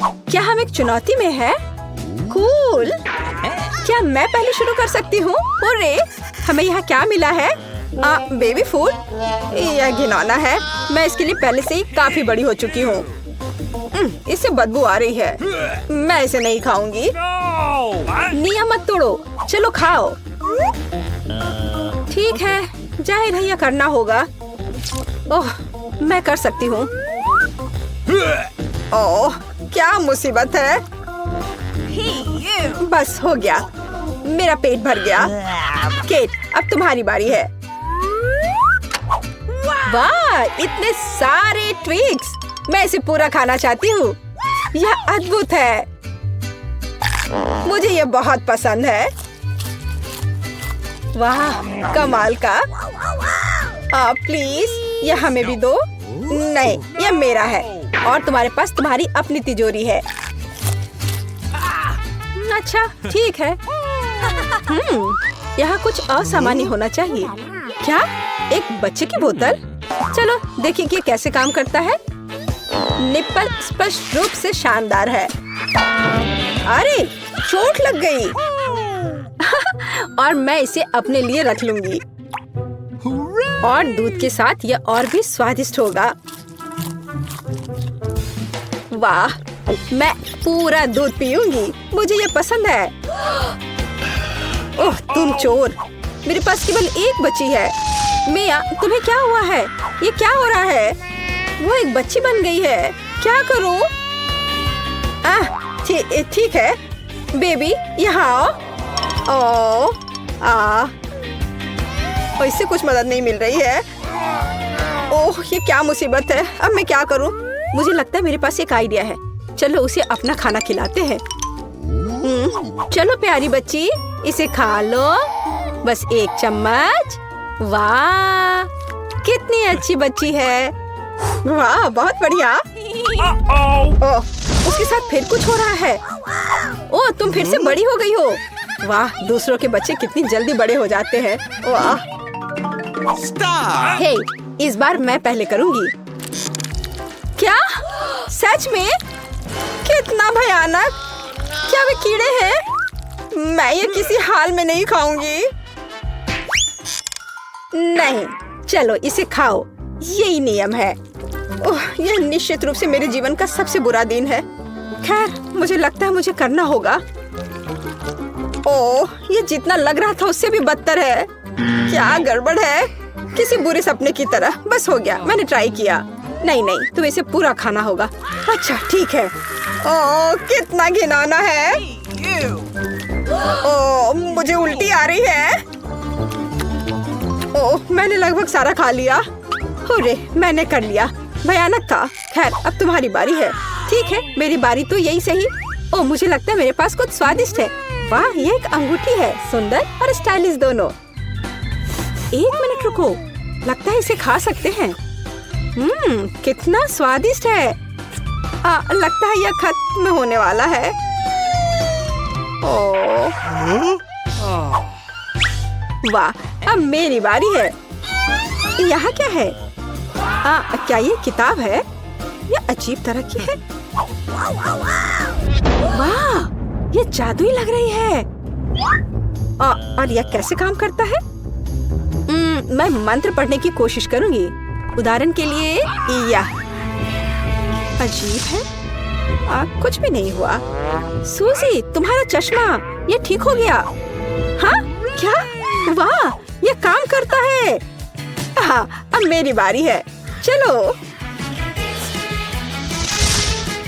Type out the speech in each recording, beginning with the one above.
क्या हम एक चुनौती में हैं? कूल। क्या मैं पहले शुरू कर सकती हूँ? अरे, हमें यहाँ क्या मिला है? Baby food. यह घिनौना है। मैं इसके लिए पहले से ही काफी बड़ी हो चुकी हूँ। इससे बदबू आ रही है। मैं इसे नहीं खाऊंगी। नियम मत तोड़ो, चलो खाओ। ठीक है, जाहिर है यह करना होगा। ओह, मैं कर सकती हूँ। ओह, क्या मुसीबत है। बस हो गया, मेरा पेट भर गया। केट, अब तुम्हारी बारी है। वाह, इतने सारे ट्विक्स। मैं इसे पूरा खाना चाहती हूँ। यह अद्भुत है। मुझे यह बहुत पसंद है। वाह, कमाल का। प्लीज, यह हमें भी दो। नहीं, यह मेरा है और तुम्हारे पास तुम्हारी अपनी तिजोरी है। अच्छा, ठीक है। यहाँ कुछ असामान्य होना चाहिए। क्या? एक बच्चे की बोतल? चलो देखिए कि कैसे काम करता है। निप्पल स्पष्ट रूप से शानदार है। अरे, चोट लग गई। और मैं इसे अपने लिए रख लूंगी। और दूध के साथ यह और भी स्वादिष्ट होगा। वाह, मैं पूरा दूध पीऊंगी। मुझे ये पसंद है। ओह, तुम चोर। मेरे पास केवल एक बच्ची है। मिया, तुम्हें क्या हुआ है? ये क्या हो रहा है? वो एक बच्ची बन गई है। क्या करूं? ठीक है। बेबी, यहाँ आओ। इससे कुछ मदद नहीं मिल रही है। ओह, ये क्या मुसीबत है। अब मैं क्या करूं? मुझे लगता है मेरे पास एक आइडिया है। चलो उसे अपना खाना खिलाते हैं। चलो प्यारी बच्ची, इसे खा लो। बस एक चम्मच। वाह, कितनी अच्छी बच्ची है। वाह, बहुत बढ़िया। ओह, उसके साथ फिर कुछ हो रहा है। ओह, तुम फिर से बड़ी हो गई हो। वाह, दूसरों के बच्चे कितनी जल्दी बड़े हो जाते हैं। वाह। हे, इस बार मैं पहले करूंगी। क्या? सच में? कितना भयानक। क्या वे कीड़े हैं? मैं ये किसी हाल में नहीं खाऊंगी। नहीं, चलो इसे खाओ। यही नियम है। ओह, यह निश्चित रूप से मेरे जीवन का सबसे बुरा दिन है। खैर, मुझे लगता है मुझे करना होगा। ओह, ये जितना लग रहा था उससे भी बदतर है। क्या गड़बड़ है? किसी बुरे सपने की तरह। बस हो गया, मैंने ट्राई किया। नहीं, तुम्हें इसे पूरा खाना होगा। अच्छा, ठीक है। ओह, कितना घिनौना है। ओह, मुझे उल्टी आ रही है। ओह, मैंने लगभग सारा खा लिया। अरे, मैंने कर लिया। भयानक था। खैर, अब तुम्हारी बारी है। ठीक है, मेरी बारी तो यही सही। ओह, मुझे लगता है मेरे पास कुछ स्वादिष्ट है। वाह, ये एक अंगूठी है। सुंदर और स्टाइलिश दोनों। एक मिनट रुको, लगता है इसे खा सकते हैं। कितना स्वादिष्ट है। लगता है यह खत्म होने वाला है। ओह, वाह, अब मेरी बारी है। यहाँ क्या है? क्या ये किताब है? यह अजीब तरह की है। वाह, ये जादुई लग रही है। और यह कैसे काम करता है? मैं मंत्र पढ़ने की कोशिश करूंगी। उदाहरण के लिए यह अजीब है। कुछ भी नहीं हुआ। सूजी, तुम्हारा चश्मा, ये ठीक हो गया। हाँ? क्या? वाह, ये काम करता है। हाँ, अब मेरी बारी है। चलो।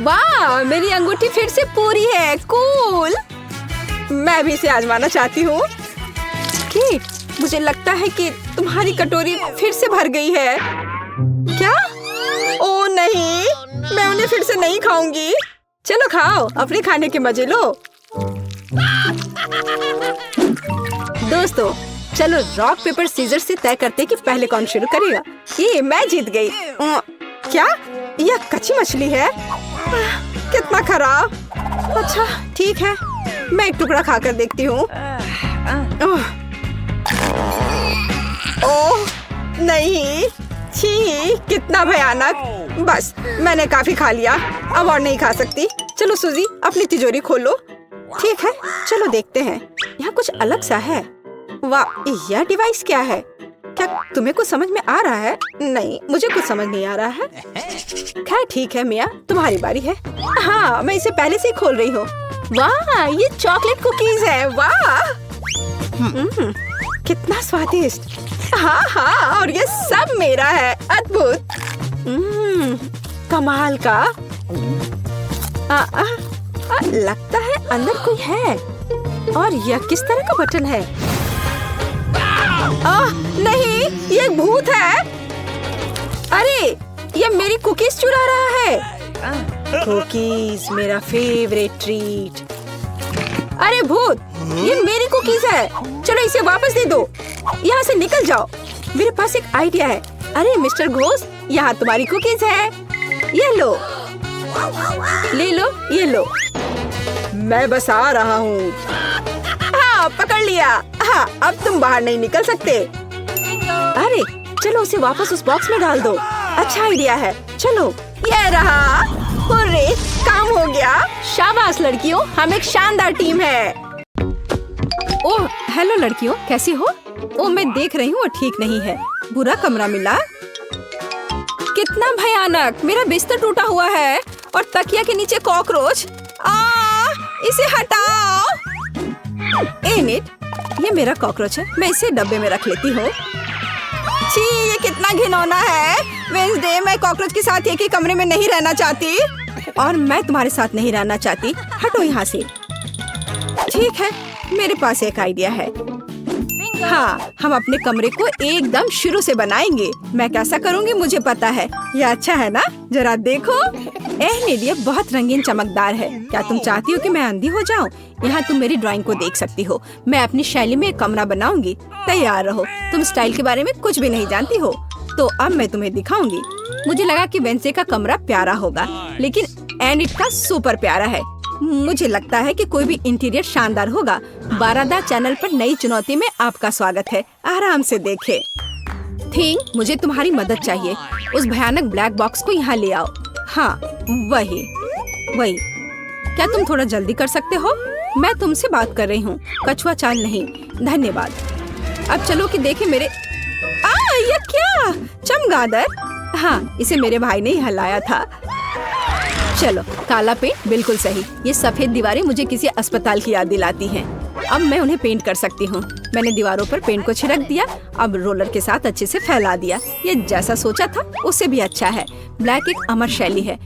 वाह, मेरी अंगूठी फिर से पूरी है। कूल। मैं भी इसे आजमाना चाहती हूँ। केट, मुझे लगता है कि तुम्हारी कटोरी फिर से भर गई है। क्या? ओह नहीं, मैं उन्हें फिर से नहीं खाऊंगी। चलो खाओ, अपने खाने के मजे लो। दोस्तों, चलो रॉक पेपर सीजर से तय करते कि पहले कौन शुरू करेगा। ये मैं जीत गई। क्या? यह कच्ची मछली है? कितना खराब। अच्छा, ठीक है, मैं एक टुकड़ा खाकर देखती हूँ। ओह नहीं, छी, कितना भयानक। बस मैंने काफी खा लिया, अब और नहीं खा सकती। चलो सूजी, अपनी तिजोरी खोलो। ठीक है, चलो देखते हैं। यहाँ कुछ अलग सा है। वाह, यह डिवाइस क्या है? क्या तुम्हें कुछ समझ में आ रहा है? नहीं, मुझे कुछ समझ नहीं आ रहा है। खैर ठीक है मिया, तुम्हारी बारी है। हाँ, मैं इसे पहले से ही खोल रही हूँ। वाह, ये चॉकलेट कुकीज है। वाह, कितना स्वादिष्ट। हाँ हाँ, और ये सब मेरा है। अद्भुत। कमाल का। लगता है अंदर कोई है। और यह किस तरह का बटन है? नहीं, ये एक भूत है। अरे, ये मेरी कुकीज चुरा रहा है। कुकीज, मेरा फेवरेट ट्रीट। अरे भूत, ये मेरी कुकीज है। चलो इसे वापस दे दो। यहाँ से निकल जाओ। मेरे पास एक आइडिया है। अरे मिस्टर घोस्ट, यहाँ तुम्हारी कुकीज है। ये लो, ले लो, ये लो। मैं बस आ रहा हूँ। हाँ, पकड़ लिया। हाँ, अब तुम बाहर नहीं निकल सकते। अरे चलो उसे वापस उस बॉक्स में डाल दो। अच्छा आइडिया है। चलो, ये रहा। हुर्रे, काम हो गया। शाबाश लड़कियों, हम एक शानदार टीम है। ओह हेलो लड़कियों, कैसी हो? ओह मैं देख रही हूँ वो ठीक नहीं है। बुरा कमरा मिला। कितना भयानक। मेरा बिस्तर टूटा हुआ है और तकिया के नीचे कॉकरोच। इसे हटाओ। एनिट, ये मेरा कॉकरोच है। मैं इसे डब्बे में रख लेती हूँ। छी, ये कितना घिनौना है। वेंसडे, मैं कॉकरोच के साथ एक ही कमरे में नहीं रहना चाहती। और मैं तुम्हारे साथ नहीं रहना चाहती। हटो यहाँ से। ठीक है, मेरे पास एक आइडिया है। हाँ, हम अपने कमरे को एकदम शुरू से बनाएंगे। मैं कैसा करूँगी मुझे पता है। ये अच्छा है ना? जरा देखो। एनिट, ये बहुत रंगीन चमकदार है। क्या तुम चाहती हो कि मैं अंधी हो जाऊँ? यहाँ तुम मेरी ड्राइंग को देख सकती हो। मैं अपनी शैली में एक कमरा बनाऊंगी। तैयार रहो। तुम स्टाइल के बारे में कुछ भी नहीं जानती हो, तो अब मैं तुम्हें दिखाऊंगी। मुझे लगा कि वेंसडे का कमरा प्यारा होगा, लेकिन एनिट का सुपर प्यारा है। मुझे लगता है कि कोई भी इंटीरियर शानदार होगा। 12 चैनल पर नई चुनौती में आपका स्वागत है। आराम से देखें। थिंग, मुझे तुम्हारी मदद चाहिए। उस भयानक ब्लैक बॉक्स को यहाँ ले आओ। हाँ, वही। क्या तुम थोड़ा जल्दी कर सकते हो? मैं तुमसे बात कर रही हूँ, कछुआ चाल नहीं। धन्यवाद। अब चलो कि देखें मेरे। ये क्या? चमगादड़। हाँ, इसे मेरे भाई ने ही हलाया था। चलो, काला पेंट बिल्कुल सही। ये सफेद दीवारें मुझे किसी अस्पताल की याद दिलाती हैं। अब मैं उन्हें पेंट कर सकती हूँ। मैंने दीवारों पर पेंट को छिड़क दिया। अब रोलर के साथ अच्छे से फैला दिया। ये जैसा सोचा था उससे भी अच्छा है। ब्लैक एक अमर शैली है,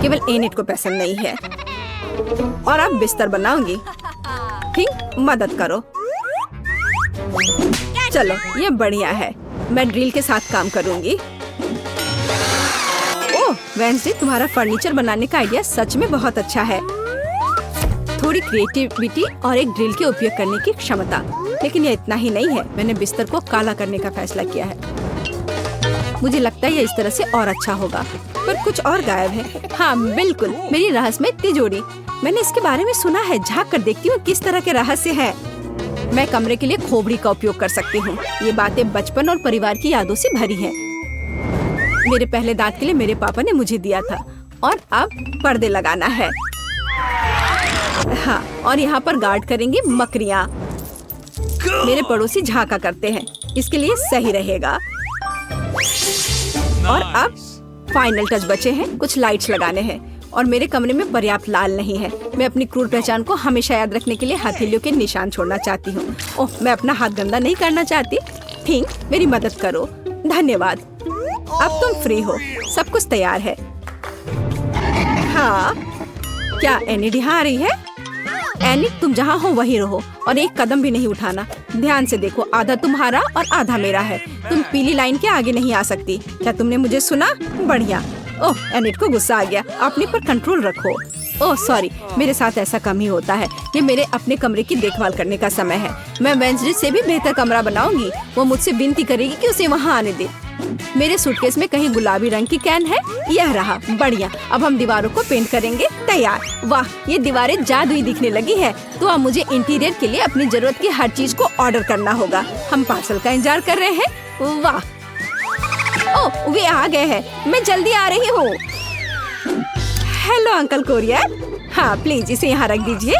केवल एनिट को पसंद नहीं है। और अब बिस्तर बनाऊंगी। ठीक, मदद करो। चलो, ये बढ़िया है। मैं ड्रिल के साथ काम करूंगी। ओह वेंसडे, तुम्हारा फर्नीचर बनाने का आइडिया सच में बहुत अच्छा है। थोड़ी क्रिएटिविटी और एक ड्रिल के उपयोग करने की क्षमता। लेकिन ये इतना ही नहीं है। मैंने बिस्तर को काला करने का फैसला किया है। मुझे लगता है ये इस तरह से और अच्छा होगा, पर कुछ और गायब है। हाँ बिल्कुल, मेरी रहस्यमय तिजोरी। मैंने इसके बारे में सुना है। झाँक कर देखती हूँ किस तरह के रहस्य हैं। मैं कमरे के लिए खोपड़ी का उपयोग कर सकती हूँ। ये बातें बचपन और परिवार की यादों से भरी हैं। मेरे पहले दांत के लिए मेरे पापा ने मुझे दिया था। और अब पर्दे लगाना है। हाँ, और यहाँ पर गार्ड करेंगी मकड़ियाँ। मेरे पड़ोसी झांका करते हैं, इसके लिए सही रहेगा। और अब फाइनल टच बचे हैं। कुछ लाइट्स लगाने हैं। और मेरे कमरे में पर्याप्त लाल नहीं है। मैं अपनी क्रूर पहचान को हमेशा याद रखने के लिए हथेलियों के निशान छोड़ना चाहती हूँ। ओह, मैं अपना हाथ गंदा नहीं करना चाहती। ठीक, मेरी मदद करो। धन्यवाद। अब तुम फ्री हो। सब कुछ तैयार है। हाँ, क्या एनिट यहाँ आ रही है? एनिट, तुम जहाँ हो वहीं रहो और एक कदम भी नहीं उठाना। ध्यान से देखो, आधा तुम्हारा और आधा मेरा है। तुम पीली लाइन के आगे नहीं आ सकती। क्या तुमने मुझे सुना? बढ़िया। ओह, एनिट को गुस्सा आ गया। अपने पर कंट्रोल रखो। ओह सॉरी, मेरे साथ ऐसा कम ही होता है। ये मेरे अपने कमरे की देखभाल करने का समय है। मैं वेंसडे से भी बेहतर कमरा बनाऊंगी। वो मुझसे विनती करेगी कि उसे वहाँ आने दे। मेरे सूटकेस में कहीं गुलाबी रंग की कैन है। यह रहा। बढ़िया। अब हम दीवारों को पेंट करेंगे। तैयार। वाह, ये दीवारें जादुई दिखने लगी है। तो अब मुझे इंटीरियर के लिए अपनी जरूरत की हर चीज को ऑर्डर करना होगा। हम पार्सल का इंतजार कर रहे हैं। वाह, ओह, वे आ गए हैं। मैं जल्दी आ रही हूँ। Hello uncle courier. हाँ प्लीज इसे यहाँ रख दीजिए।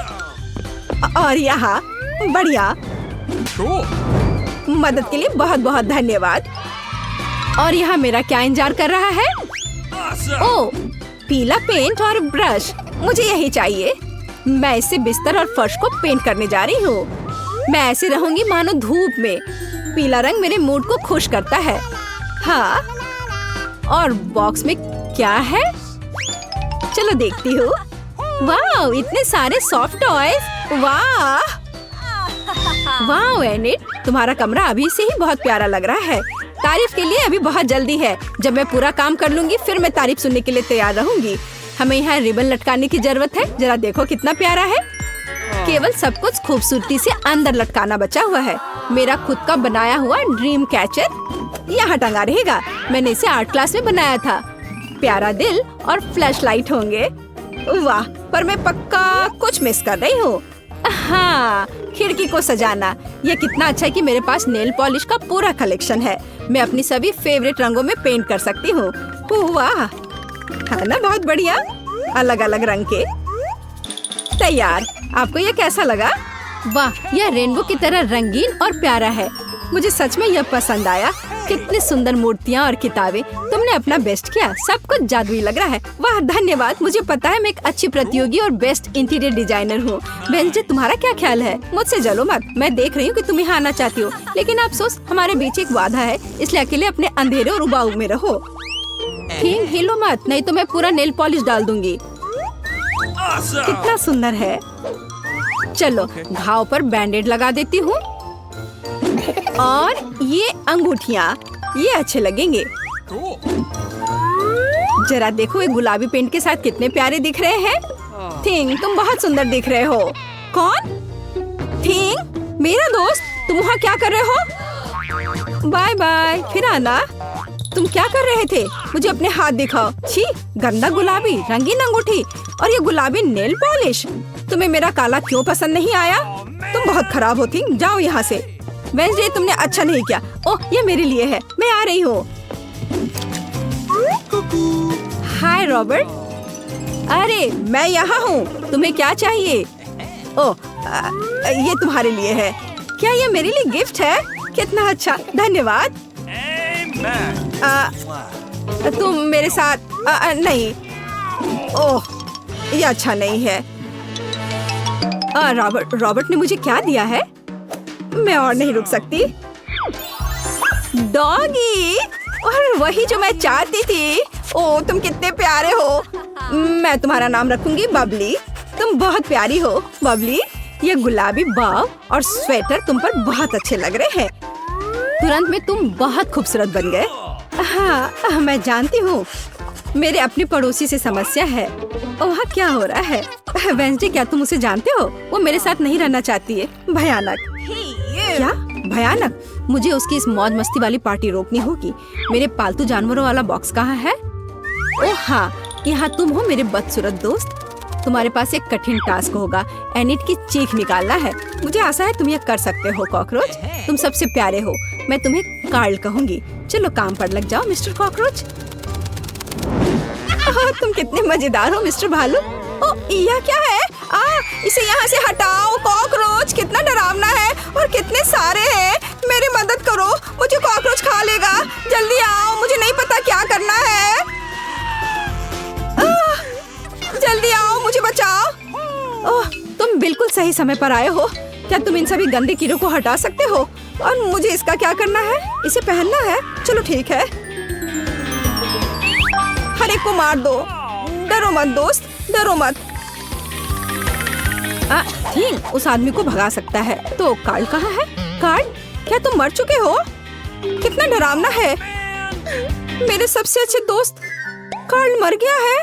और यहाँ बढ़िया। मदद के लिए बहुत बहुत धन्यवाद। और यहाँ मेरा क्या इंतजार कर रहा है? ओह, पीला पेंट और ब्रश, मुझे यही चाहिए। मैं इससे बिस्तर और फर्श को पेंट करने जा रही हूँ। मैं ऐसे रहूंगी मानो धूप में। पीला रंग मेरे मूड को खुश करता है। हाँ, और बॉक्स में क्या है? चलो देखती हूँ। वाह, इतने सारे सॉफ्ट टॉयज। वाह वाह एनिट, तुम्हारा कमरा अभी से ही बहुत प्यारा लग रहा है। तारीफ के लिए अभी बहुत जल्दी है। जब मैं पूरा काम कर लूंगी फिर मैं तारीफ सुनने के लिए तैयार रहूंगी। हमें यहाँ रिबन लटकाने की जरूरत है। जरा देखो कितना प्यारा है। केवल सब कुछ खूबसूरती से अंदर लटकाना बचा हुआ है। मेरा खुद का बनाया हुआ ड्रीम कैचर यहाँ टंगा रहेगा। मैंने इसे आर्ट क्लास में बनाया था। प्यारा दिल और फ्लैश लाइट होंगे। वाह, पर मैं पक्का कुछ मिस कर रही हूँ। हाँ, खिड़की को सजाना। यह कितना अच्छा है कि मेरे पास नेल पॉलिश का पूरा कलेक्शन है। मैं अपनी सभी फेवरेट रंगों में पेंट कर सकती हूँ। वाह, है ना बहुत बढ़िया, अलग अलग रंग के। तैयार। आपको यह कैसा लगा? वाह, यह रेनबो की तरह रंगीन और प्यारा है। मुझे सच में यह पसंद आया। कितनी सुंदर मूर्तियाँ और किताबें। तुमने अपना बेस्ट किया। सब कुछ जादुई लग रहा है। वाह धन्यवाद। मुझे पता है मैं एक अच्छी प्रतियोगी और बेस्ट इंटीरियर डिजाइनर हूँ। वेंसडे, तुम्हारा क्या ख्याल है? मुझसे जलो मत। मैं देख रही हूँ कि तुम यहाँ आना चाहती हो, लेकिन अफसोस हमारे बीच एक वादा है, इसलिए अकेले अपने अंधेरे और उबाऊ में रहो। ठीक, हिलो मत, नहीं तो मैं पूरा नेल पॉलिश डाल दूंगी। कितना सुंदर है। चलो घाव पर बैंडेड लगा देती हूँ। और ये अंगूठियाँ, ये अच्छे लगेंगे। जरा देखो ये गुलाबी पेंट के साथ कितने प्यारे दिख रहे हैं। थिंग, तुम बहुत सुंदर दिख रहे हो। कौन? थिंग, मेरा दोस्त। तुम वहाँ क्या कर रहे हो? बाय बाय, फिर आना। तुम क्या कर रहे थे? मुझे अपने हाथ दिखाओ। छी, गंदा गुलाबी रंगीन अंगूठी और ये गुलाबी नेल पॉलिश। तुम्हें मेरा काला क्यों पसंद नहीं आया? तुम बहुत खराब हो थिंग, जाओ यहाँ से। वेंसडे, तुमने अच्छा नहीं किया। ओह, ये मेरे लिए है, मैं आ रही हूँ। हाय रॉबर्ट। अरे मैं यहाँ हूँ, तुम्हें क्या चाहिए? ओह, ये तुम्हारे लिए है। क्या ये मेरे लिए गिफ्ट है? कितना अच्छा, धन्यवाद। तुम मेरे साथ नहीं। ओह, ये अच्छा नहीं है। रॉबर्ट ने मुझे क्या दिया है? मैं और नहीं रुक सकती। डॉगी, और वही जो मैं चाहती थी। ओह, तुम कितने प्यारे हो। मैं तुम्हारा नाम रखूंगी बबली। तुम बहुत प्यारी हो बबली। ये गुलाबी बाव और स्वेटर तुम पर बहुत अच्छे लग रहे हैं। तुरंत में तुम बहुत खूबसूरत बन गए। हाँ, मैं जानती हूँ। मेरे अपने पड़ोसी से समस्या है। वहाँ क्या हो रहा है? वेंसडे, क्या तुम उसे जानते हो? वो मेरे साथ नहीं रहना चाहती है। भयानक। क्या भयानक? मुझे उसकी इस मौज मस्ती वाली पार्टी रोकनी होगी। मेरे पालतू जानवरों वाला बॉक्स कहाँ है? ओह हाँ, यहाँ तुम हो मेरे बदसूरत दोस्त। तुम्हारे पास एक कठिन टास्क होगा। एनिट की चीख निकालना है। मुझे आशा है तुम ये कर सकते हो कॉकरोच। तुम सबसे प्यारे हो। मैं तुम्हें कार्ल कहूंगी। चलो काम पर लग जाओ मिस्टर कॉकरोच। तुम कितने मजेदार हो मिस्टर भालू। ओह, यह क्या है? इसे यहाँ से हटाओ। कॉकरोच कितना डरावना है और कितने सारे हैं। मेरी मदद करो, मुझे कॉकरोच खा लेगा। जल्दी आओ, मुझे नहीं पता क्या करना है। जल्दी आओ, मुझे बचाओ। ओह, तुम बिल्कुल सही समय पर आए हो। क्या तुम इन सभी गंदे कीड़ों को हटा सकते हो? और मुझे इसका क्या करना है? इसे पहनना है? चलो ठीक है। हर एक को मार दो। डरो मत दोस्त, डरो मत। ठीक, उस आदमी को भगा सकता है। तो कार्ल कहाँ है? कार्ल, क्या तुम मर चुके हो? कितना डरावना है। मेरे सबसे अच्छे दोस्त कार्ल मर गया है।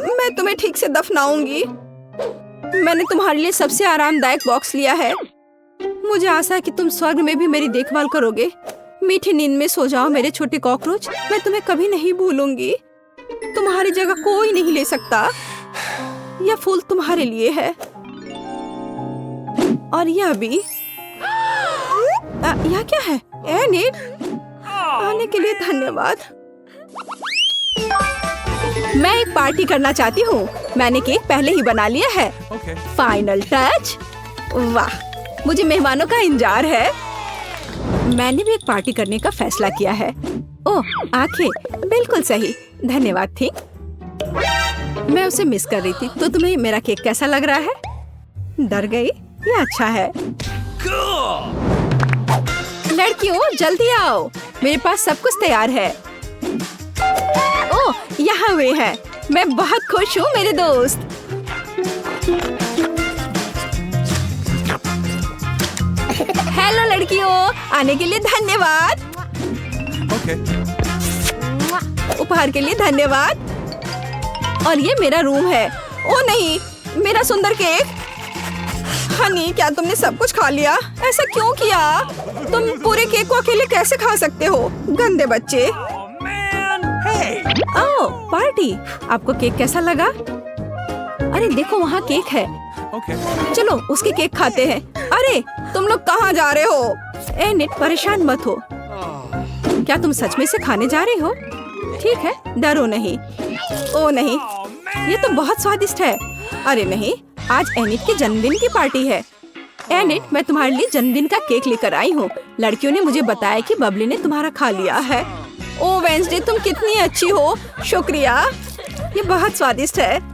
मैं तुम्हें ठीक से दफनाऊंगी। मैंने तुम्हारे लिए सबसे आरामदायक बॉक्स लिया है। मुझे आशा है कि तुम स्वर्ग में भी मेरी देखभाल करोगे। मीठी नींद में सो जाओ मेरे छोटे कॉकरोच। मैं तुम्हें कभी नहीं भूलूंगी। तुम्हारी जगह कोई नहीं ले सकता। यह फूल तुम्हारे लिए है और यह भी। यह क्या है? एनिट, आने के लिए धन्यवाद। मैं एक पार्टी करना चाहती हूँ। मैंने केक पहले ही बना लिया है। Final touch. वाह, मुझे मेहमानों का इंतजार है। मैंने भी एक पार्टी करने का फैसला किया है। ओह, आंखें, बिल्कुल सही। धन्यवाद थी। मैं उसे मिस कर रही थी। तो तुम्हें मेरा केक कैसा लग रहा है? डर गई? ये अच्छा है। लड़कियों, जल्दी आओ, मेरे पास सब कुछ तैयार है। ओह, यहाँ वे हैं। मैं बहुत खुश हूँ मेरे दोस्त। हेलो लड़कियों, आने के लिए धन्यवाद। उपहार के लिए धन्यवाद। और ये मेरा रूम है। ओ नहीं, मेरा सुंदर केक। हनी, क्या तुमने सब कुछ खा लिया? ऐसा क्यों किया? तुम पूरे केक को अकेले कैसे खा सकते हो? गंदे बच्चे। ओह, पार्टी। आपको केक कैसा लगा? अरे देखो, वहाँ केक है। चलो उसके केक खाते हैं। अरे तुम लोग कहाँ जा रहे हो? एनिट, परेशान मत हो। क्या तुम सच में इसे खाने जा रहे हो? ठीक है, डरो नहीं। ओ नहीं, ये तो बहुत स्वादिष्ट है। अरे नहीं, आज एनिट के जन्मदिन की पार्टी है। एनिट, मैं तुम्हारे लिए जन्मदिन का केक लेकर आई हूँ। लड़कियों ने मुझे बताया कि बबली ने तुम्हारा खा लिया है। ओ वेंसडे, तुम कितनी अच्छी हो। शुक्रिया, ये बहुत स्वादिष्ट है।